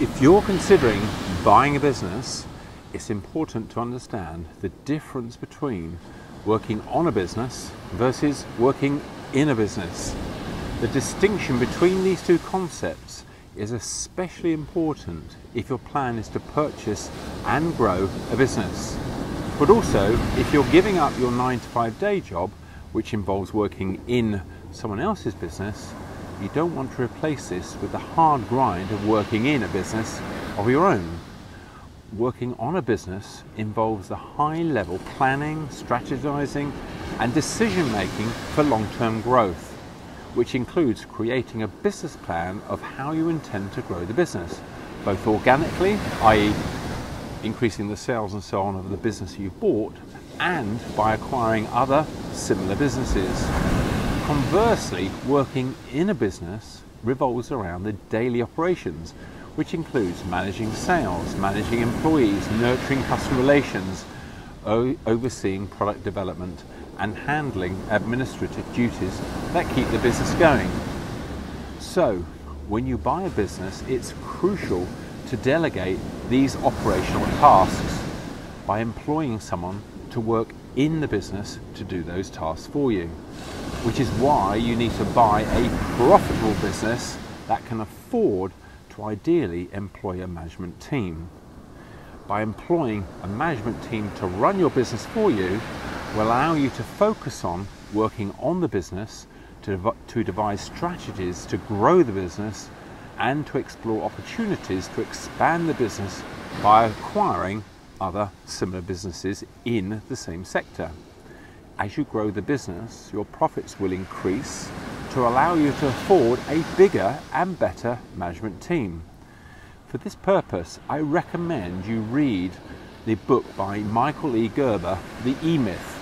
If you're considering buying a business, it's important to understand the difference between working on a business versus working in a business. The distinction between these two concepts is especially important if your plan is to purchase and grow a business. But also, if you're giving up your 9-to-5 day job, which involves working in someone else's business, you don't want to replace this with the hard grind of working in a business of your own. Working on a business involves the high-level planning, strategizing, and decision-making for long-term growth, which includes creating a business plan of how you intend to grow the business, both organically, i.e. increasing the sales and so on of the business you've bought, and by acquiring other similar businesses. Conversely, working in a business revolves around the daily operations, which includes managing sales, managing employees, nurturing customer relations, overseeing product development, and handling administrative duties that keep the business going. So, when you buy a business, it's crucial to delegate these operational tasks by employing someone to work in the business to do those tasks for you, which is why you need to buy a profitable business that can afford to ideally employ a management team. By employing a management team to run your business for you will allow you to focus on working on the business, to devise strategies to grow the business, and to explore opportunities to expand the business by acquiring other similar businesses in the same sector. As you grow the business, your profits will increase to allow you to afford a bigger and better management team. For this purpose, I recommend you read the book by Michael E. Gerber, The E-Myth,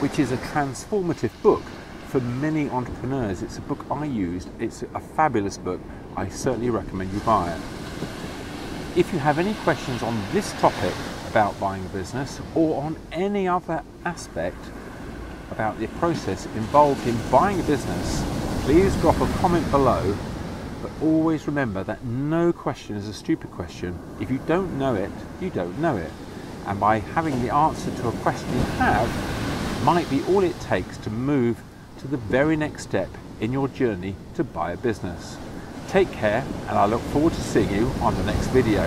which is a transformative book for many entrepreneurs. It's a book I used. It's a fabulous book. I certainly recommend you buy it. If you have any questions on this topic about buying a business or on any other aspect about the process involved in buying a business, please drop a comment below. But always remember that no question is a stupid question. If you don't know it, you don't know it. And by having the answer to a question you have might be all it takes to move to the very next step in your journey to buy a business. Take care, and I look forward to seeing you on the next video.